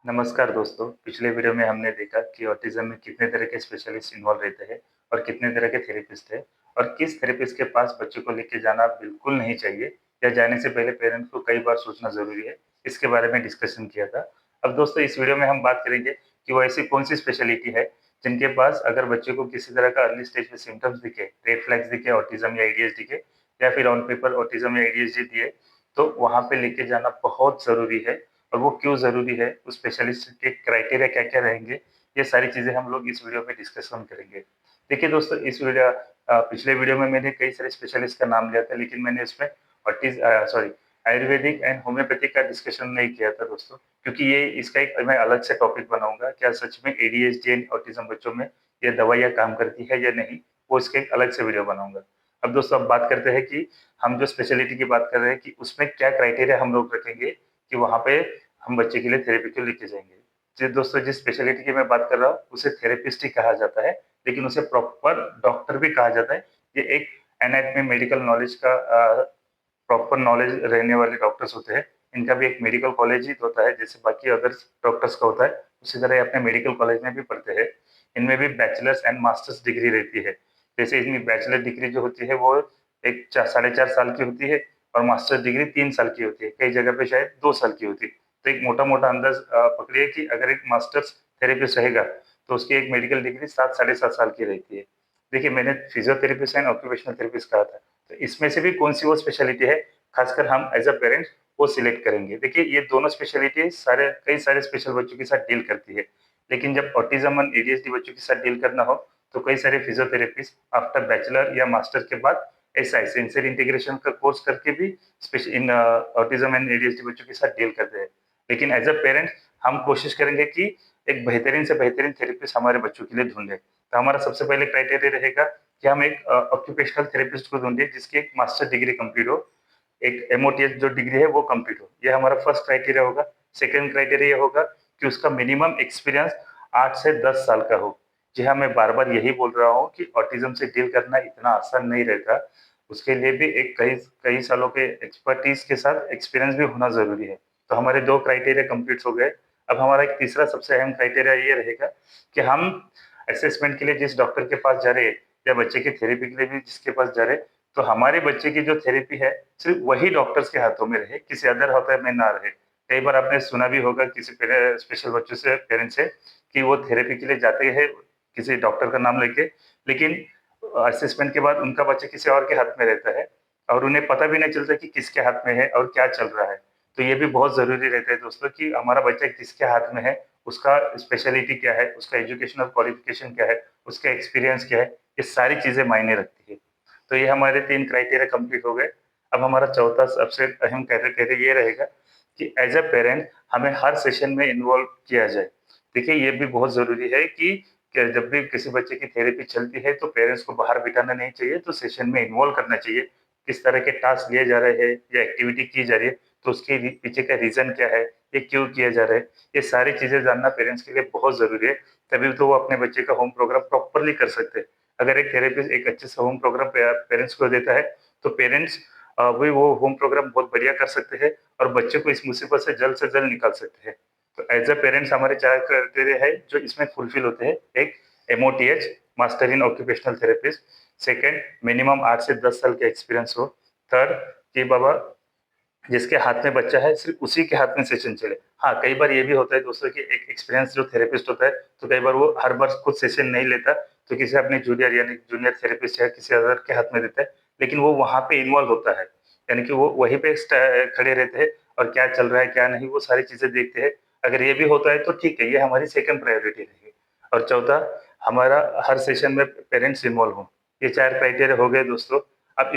नमस्कार दोस्तों, पिछले वीडियो में हमने देखा कि ऑटिज़्म में कितने तरह के स्पेशलिस्ट इन्वॉल्व रहते हैं और कितने तरह के थेरेपिस्ट हैं और किस थेरेपिस्ट के पास बच्चों को लेके जाना बिल्कुल नहीं चाहिए या जाने से पहले पेरेंट्स को कई बार सोचना ज़रूरी है, इसके बारे में डिस्कशन किया था। अब दोस्तों इस वीडियो में हम बात करेंगे कि वो ऐसी कौन-सी स्पेशलिटी है, जिनके पास अगर बच्चे को किसी तरह का अर्ली स्टेज में सिम्पटम्स दिखे, रेड फ्लैग्स दिखे ऑटिज़्म या एडीएचडी के या फिर ऑन पेपर ऑटिज़्म या एडीएचडी दिए, तो वहाँ पे लेके जाना बहुत ज़रूरी है। और वो क्यों ज़रूरी है, उस स्पेशलिस्ट के क्राइटेरिया क्या-क्या रहेंगे, ये सारी चीज़ें हम लोग इस वीडियो में डिस्कशन करेंगे। देखिए दोस्तों, पिछले वीडियो में मैंने कई सारे स्पेशलिस्ट का नाम लिया था, लेकिन मैंने इसमें आयुर्वेदिक एंड होम्योपैथिक का डिस्कशन नहीं किया था दोस्तों, क्योंकि ये इसका एक मैं अलग से टॉपिक बनाऊँगा। क्या सच में एडीएचडी एंड ऑटिज़्म बच्चों में ये दवाइयाँ काम करती है या नहीं, वो इसके एक अलग से वीडियो बनाऊँगा। अब दोस्तों, अब बात करते हैं कि हम जो स्पेशलिटी की बात कर रहे हैं कि उसमें क्या क्राइटेरिया हम लोग रखेंगे कि वहाँ पे हम बच्चे के लिए थेरेपी क्यों लेके जाएँगे। जी दोस्तों, जिस स्पेशलिटी की मैं बात कर रहा हूँ, उसे थेरेपिस्ट ही कहा जाता है, लेकिन उसे प्रॉपर डॉक्टर भी कहा जाता है। ये एक एनाटॉमी मेडिकल नॉलेज का प्रॉपर नॉलेज रहने वाले डॉक्टर्स होते हैं। इनका भी एक मेडिकल कॉलेज ही होता है, जैसे बाकी अदर्स डॉक्टर्स का होता है, उसी तरह ये अपने मेडिकल कॉलेज में भी पढ़ते हैं। इनमें भी बैचलर्स एंड मास्टर्स डिग्री रहती है। जैसे इनकी बैचलर डिग्री जो होती है, वो एक चा साढ़े 4 साल की होती है और मास्टर्स डिग्री 3 साल की होती है। कई जगह पे शायद 2 साल की होती है। तो एक मोटा-मोटा अंदाज़ पकड़िए कि अगर एक मास्टर्स थेरेपिस्ट रहेगा, तो उसकी एक मेडिकल डिग्री 7 साढ़े 7 साल की रहती है। देखिए, मैंने फिजियोथेरेपिस्ट एंड ऑक्यूपेशनल थेरेपिस्ट कहा था, तो इसमें से भी कौन-सी वो स्पेशलिटी है, खासकर हम एज़ अ पेरेंट्स वो सिलेक्ट करेंगे। देखिए, ये दोनों स्पेशलिटी कई सारे स्पेशल बच्चों के साथ डील करती है, लेकिन जब ऑटिज़्म एंड एडीएचडी बच्चों के साथ डील करना हो, तो कई सारे फिजियोथेरेपिस्ट आफ्टर बैचलर या मास्टर के बाद एसआई सेंसरी इंटीग्रेशन का कोर्स करके भी ऑटिज़्म एंड एडीएचडी बच्चों के साथ डील करते हैं। लेकिन एज़ अ पेरेंट्स हम कोशिश करेंगे कि एक बेहतरीन से बेहतरीन थेरेपिस्ट हमारे बच्चों के लिए ढूँढें। तो हमारा सबसे पहले क्राइटेरिया रहेगा कि हम एक ऑक्यूपेशनल थेरेपिस्ट को ढूँढे जिसकी एक मास्टर डिग्री कंप्लीट हो, एक एमओटीएच जो डिग्री है वो कंप्लीट हो। ये हमारा फर्स्ट क्राइटेरिया होगा। सेकंड क्राइटेरिया ये होगा कि उसका मिनिमम एक्सपीरियंस 8 से 10 साल का हो। जी हाँ, मैं बार-बार यही बोल रहा हूँ कि ऑटिज़्म से डील करना इतना आसान नहीं रहता। उसके लिए भी एक कई कई सालों के एक्सपर्टीज़ के साथ एक्सपीरियंस भी होना ज़रूरी है। तो हमारे 2 क्राइटेरिया कंप्लीट हो गए। अब हमारा एक तीसरा सबसे अहम क्राइटेरिया ये रहेगा कि हम असेसमेंट के लिए जिस डॉक्टर के पास जा रहे हैं या बच्चे की थेरेपी के लिए भी जिसके पास जा रहे हैं, तो हमारे बच्चे की जो थेरेपी है, सिर्फ़ वही डॉक्टर्स के हाथों में रहे, किसी अदर हाथों में ना रहे। कई बार आपने सुना भी होगा किसी स्पेशल बच्चों से पेरेंट्स से कि वो थेरेपी के लिए जाते हैं किसी डॉक्टर का नाम लेके, लेकिन असेसमेंट के बाद उनका बच्चा किसी और के हाथ में रहता है और उन्हें पता भी नहीं चलता कि किसके हाथ में है और क्या चल रहा है। तो ये भी बहुत ज़रूरी रहता है दोस्तों कि हमारा बच्चा किसके हाथ में है, उसका स्पेशलिटी क्या है, उसका एजुकेशनल क्वालिफ़िकेशन क्या है, उसका एक्सपीरियंस क्या है, ये सारी चीज़ें मायने रखती है। तो ये हमारे 3 क्राइटेरिया कंप्लीट हो गए। अब हमारा चौथा सबसे अहम क्राइटेरिया ये रहेगा कि एज़ अ पेरेंट हमें हर सेशन में इन्वॉल्व किया जाए। देखिए, ये भी बहुत ज़रूरी है कि जब भी किसी बच्चे की थेरेपी चलती है, तो पेरेंट्स को बाहर बिठाना नहीं चाहिए, तो सेशन में इन्वॉल्व करना चाहिए। किस तरह के टास्क लिए जा रहे हैं या एक्टिविटी की जा रही है, तो उसके पीछे का रीज़न क्या है, ये क्यों किया जा रहा है, ये सारी चीज़ें जानना पेरेंट्स के लिए बहुत ज़रूरी है। तभी तो वो अपने बच्चे का होम प्रोग्राम प्रॉपरली कर सकते हैं। अगर एक थेरेपिस्ट एक अच्छे से होम प्रोग्राम पेरेंट्स को देता है, तो पेरेंट्स भी वो होम प्रोग्राम बहुत बढ़िया कर सकते हैं और बच्चे को इस मुसीबत से जल्द निकाल सकते हैं। तो एज़ अ पेरेंट्स हमारे 4 क्राइटेरिया है जो इसमें फुलफिल होते हैं। एक MOTH master in occupational therapist, second minimum 8 से 10 साल का एक्सपीरियंस हो, थर्ड कि बाबा जिसके हाथ में बच्चा है सिर्फ़ उसी के हाथ में सेशन चले। हाँ, कई बार ये भी होता है दोस्तों कि एक एक्सपीरियंस जो थेरेपिस्ट होता है, तो कई बार वो हर बार खुद सेशन नहीं लेता, तो किसी अपने जूनियर यानी जूनियर थेरेपिस्ट या किसी अदर के हाथ में देता है, लेकिन वो वहाँ पे इन्वॉल्व होता है। यानी कि वो वहीं पे खड़े रहते हैं और क्या चल रहा है, क्या नहीं, वो सारी चीज़ें देखते हैं। अगर ये भी होता है तो ठीक है, ये हमारी सेकंड प्रायोरिटी रहेगी। और चौथा, हमारा हर सेशन में पेरेंट्स इन्वॉल्व हों। ये 4 क्राइटेरिया हो गए दोस्तों। अब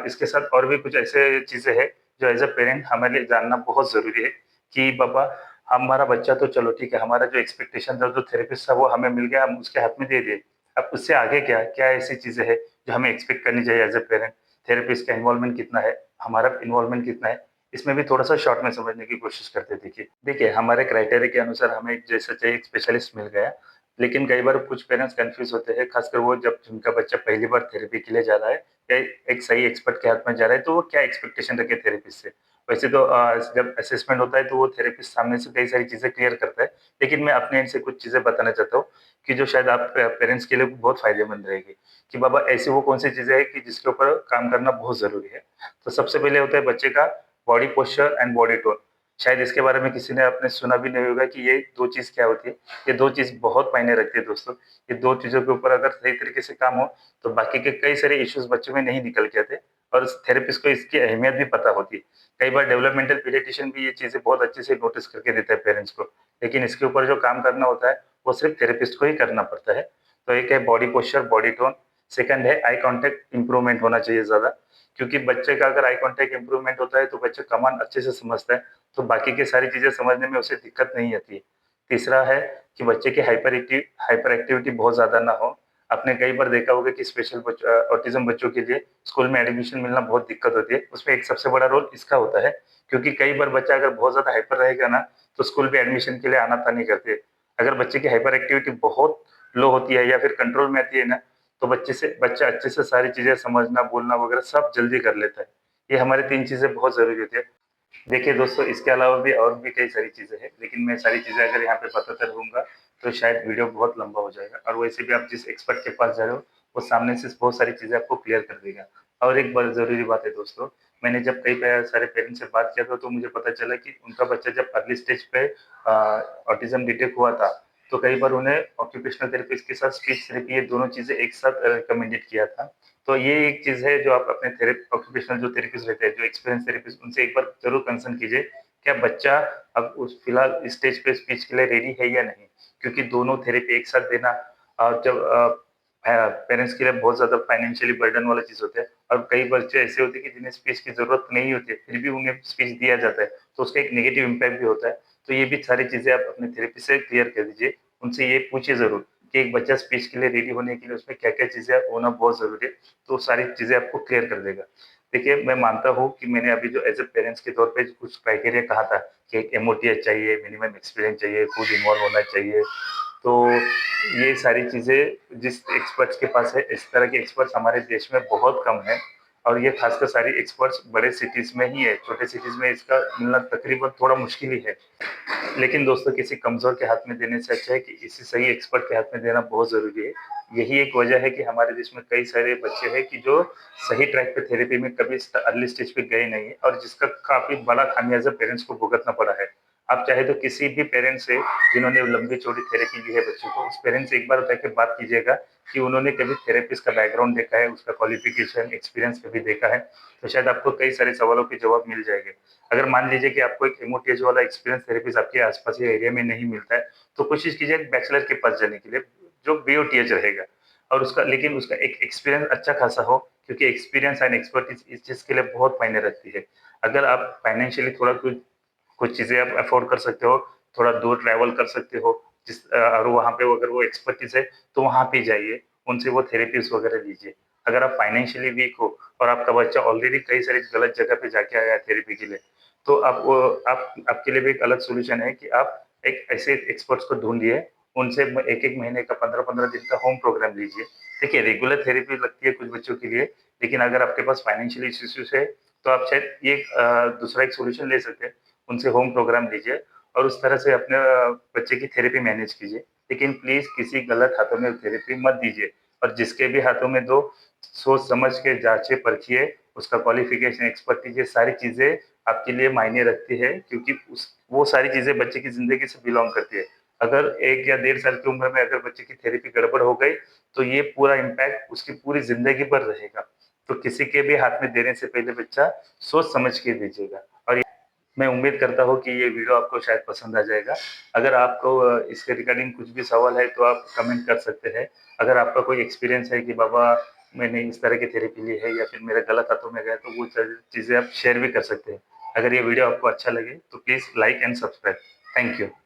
इसके साथ और भी कुछ ऐसे चीज़ें हैं जो एज़ अ पेरेंट हमारे लिए जानना बहुत ज़रूरी है कि पापा हमारा बच्चा तो चलो ठीक है, हमारा जो एक्सपेक्टेशन था, जो थेरेपिस्ट था वो हमें मिल गया, हम उसके हाथ में दे दिए। अब उससे आगे क्या है? क्या ऐसी चीज़ें हैं जो हमें एक्सपेक्ट करनी चाहिए एज़ अ पेरेंट? थेरेपिस्ट का इन्वॉल्वमेंट कितना है? हमारा इन्वॉल्वमेंट कितना है? इसमें भी थोड़ा-सा शॉर्ट में समझने की कोशिश करते हैं देखिए। देखिए, हमारे क्राइटेरिया के अनुसार हमें जैसा चाहिए एक स्पेशलिस्ट मिल गया, लेकिन कई बार कुछ पेरेंट्स कन्फ्यूज़ होते हैं, खासकर वो जब जिनका बच्चा पहली बार थेरेपी के लिए जा रहा है या एक सही एक्सपर्ट के हाथ में जा रहा है, तो वो क्या एक्सपेक्टेशन रखे थेरेपिस्ट से? वैसे तो जब असेसमेंट होता है तो वो थेरेपिस्ट सामने से कई सारी चीज़ें क्लियर करता है, लेकिन मैं अपने एंड से कुछ चीज़ें बताना चाहता हूँ कि जो शायद आप पेरेंट्स के लिए बहुत फ़ायदेमंद रहेगी, कि बाबा ऐसी वो कौन-सी चीज़ें हैं कि जिसके ऊपर काम करना बहुत ज़रूरी है। तो सबसे पहले होता है बच्चे का body posture and body tone. शायद इसके बारे में किसी ने आपने सुना भी नहीं होगा कि ये 2 चीज़ क्या होती है। ये 2 चीज़ बहुत मायने रखती है दोस्तों। ये 2 चीज़ों के ऊपर अगर सही तरीके से काम हो, तो बाकी के कई सारे इश्यूज़ बच्चों में नहीं निकल के आते और थेरेपिस्ट को इसकी अहमियत भी पता होती है। कई बार डेवलपमेंटल पीडियाट्रिशियन भी ये चीज़ें बहुत अच्छे से नोटिस करके देता है पेरेंट्स को, लेकिन इसके ऊपर जो काम करना होता है, वो सिर्फ़ थेरेपिस्ट को ही करना पड़ता है। तो एक है body posture, body tone, second है आई कॉन्टैक्ट इम्प्रूवमेंट होना चाहिए ज़्यादा, क्योंकि बच्चे का अगर आई कॉन्टैक्ट इम्प्रूवमेंट होता है, तो बच्चा कमांड अच्छे से समझता है, तो बाकी की सारी चीज़ें समझने में उसे दिक्कत नहीं आती है। तीसरा है कि बच्चे की हाइपर एक्टिविटी बहुत ज़्यादा ना हो। आपने कई बार देखा होगा कि स्पेशल ऑटिज़्म बच्चों के लिए स्कूल में एडमिशन मिलना बहुत दिक्कत होती है। उसमें एक सबसे बड़ा रोल इसका होता है, क्योंकि कई बार बच्चा अगर बहुत ज़्यादा हाइपर रहेगा ना, तो स्कूल में एडमिशन के लिए आना-तानी करते। अगर बच्चे की हाइपर एक्टिविटी बहुत लो होती है या फिर कंट्रोल में आती है ना, तो बच्चा अच्छे से सारी चीज़ें समझना, बोलना वगैरह सब जल्दी कर लेता है। ये हमारी 3 चीज़ें बहुत ज़रूरी होती है। देखिए दोस्तों, इसके अलावा भी और भी कई सारी चीज़ें हैं, लेकिन मैं सारी चीज़ें अगर यहाँ पे बताता रहूँगा, तो शायद वीडियो बहुत लंबा हो जाएगा और वैसे भी आप जिस एक्सपर्ट के पास जा रहे हो, वो सामने से बहुत सारी चीज़ें आपको क्लियर कर देगा। और एक बहुत ज़रूरी बात है दोस्तों, मैंने जब कई सारे पेरेंट्स से बात किया था, तो मुझे पता चला कि उनका बच्चा जब अर्ली स्टेज पे ऑटिज़्म डिटेक्ट हुआ था, तो कई बार उन्हें ऑक्यूपेशनल थेरेपिस्ट के साथ स्पीच थेरेपी, ये दोनों चीज़ें एक साथ रिकमेंडेड किया था। तो ये एक चीज़ है जो आप अपने ऑक्यूपेशनल जो थेरेपिस्ट रहते हैं, जो एक्सपीरियंस थेरेपिस्ट, उनसे एक बार ज़रूर कंसर्न कीजिए, क्या बच्चा अब उस फिलहाल स्टेज पे स्पीच के लिए रेडी है या नहीं? क्योंकि दोनों थेरेपी एक साथ देना जब पेरेंट्स के लिए बहुत ज़्यादा फाइनेंशियली बर्डन वाला चीज़ होता है और कई बच्चे ऐसे होते हैं कि जिन्हें स्पीच की ज़रूरत नहीं होती है, फिर भी उन्हें स्पीच दिया जाता है, तो उसका एक नेगेटिव इम्पैक्ट भी होता है। तो ये भी सारी चीज़ें आप अपने थेरेपिस्ट से क्लियर कर दीजिए, उनसे ये पूछिए ज़रूर कि एक बच्चा स्पीच के लिए रेडी होने के लिए उसमें क्या-क्या चीज़ें होना बहुत ज़रूरी है, तो सारी चीज़ें आपको क्लियर कर देगा। देखिए, मैं मानता हूँ कि मैंने अभी जो एज़ अ पेरेंट्स के तौर पे कुछ क्राइटेरिया कहा था कि एक एमओटीएच चाहिए, मिनिमम एक्सपीरियंस चाहिए, खुद इन्वॉल्व होना चाहिए। तो ये सारी चीज़ें जिस एक्सपर्ट्स के पास है, इस तरह के एक्सपर्ट्स हमारे देश में बहुत कम हैं और ये खासकर सारी एक्सपर्ट्स बड़े सिटीज़ में ही है, छोटे सिटीज़ में इसका मिलना तकरीबन थोड़ा मुश्किल ही है। लेकिन दोस्तों, किसी कमज़ोर के हाथ में देने से अच्छा है कि किसी सही एक्सपर्ट के हाथ में देना बहुत ज़रूरी है। यही एक वजह है कि हमारे देश में कई सारे बच्चे हैं कि जो सही ट्रैक पे थेरेपी में कभी अर्ली स्टेज पे गए नहीं हैं और जिसका काफ़ी बड़ा खामियाज़ा पेरेंट्स को भुगतना पड़ा है। आप चाहे तो किसी भी पेरेंट्स से जिन्होंने लंबी-चौड़ी थेरेपी ली है बच्चों को, उस पेरेंट्स से एक बार जाके बात कीजिएगा कि उन्होंने कभी थेरेपिस्ट का बैकग्राउंड देखा है, उसका क्वालिफ़िकेशन, एक्सपीरियंस कभी देखा है, तो शायद आपको कई सारे सवालों के जवाब मिल जाएँगे। अगर मान लीजिए कि आपको एक एमओटीएच वाला एक्सपीरियंस थेरेपिस्ट आपके आस-पास या एरिया में नहीं मिलता है, तो कोशिश कीजिए बैचलर के पास जाने के लिए, जो बीओटीएच रहेगा और उसका एक एक्सपीरियंस अच्छा खासा हो, क्योंकि एक्सपीरियंस एंड एक्सपर्टीज़ इस चीज़ के लिए बहुत मायने रखती है। अगर आप फाइनेंशियली थोड़ा कुछ कुछ चीज़ें आप अफ़ोर्ड कर सकते हो, थोड़ा दूर ट्रैवल कर सकते हो, और वहाँ पे अगर वो एक्सपर्टीज़ है, तो वहाँ पे जाइए, उनसे वो थेरेपीज़ वगैरह लीजिए। अगर आप फाइनेंशियली वीक हो और आपका बच्चा ऑलरेडी कई सारी गलत जगह पे जाके आया है थेरेपी के लिए, तो आप आपके लिए भी एक अलग सॉल्यूशन है कि आप एक ऐसे एक्सपर्ट्स को ढूँढिए, उनसे म 1-1 महीने का 15-15 दिन का होम प्रोग्राम लीजिए। देखिए, रेगुलर थेरेपी लगती है कुछ बच्चों के लिए, लेकिन अगर आपके पास फाइनेंशियल इश्यूज़ है, तो आप शायद ये दूसरा एक सॉल्यूशन ले सकते हैं। उनसे होम प्रोग्राम लीजिए और उस तरह से अपने बच्चे की थेरेपी मैनेज कीजिए। लेकिन प्लीज़ किसी गलत हाथों में थेरेपी मत दीजिए और जिसके भी हाथों में दो, सोच समझ के जाँचिए, परखिए, उसका क्वालिफ़िकेशन, एक्सपर्टीज़, ये सारी चीज़ें आपके लिए मायने रखती है, क्योंकि उस वो सारी चीज़ें बच्चे की ज़िंदगी से बिलॉन्ग करती है। अगर 1 या डेढ़ साल की उम्र में अगर बच्चे की थेरेपी गड़बड़ हो गई, तो ये पूरा इम्पैक्ट उसकी पूरी ज़िंदगी पर रहेगा। तो किसी के भी हाथ में देने से पहले बच्चा सोच समझ के दीजिएगा और मैं उम्मीद करता हूँ कि ये वीडियो आपको शायद पसंद आ जाएगा। अगर आपको इसके रिगार्डिंग कुछ भी सवाल है, तो आप कमेंट कर सकते हैं। अगर आपका कोई एक्सपीरियंस है कि बाबा मैंने इस तरह की थेरेपी ली है या फिर मेरे गलत हाथों में गया, तो वो चीज़ें आप शेयर भी कर सकते हैं। अगर ये वीडियो आपको अच्छा लगे, तो please like and subscribe. Thank you.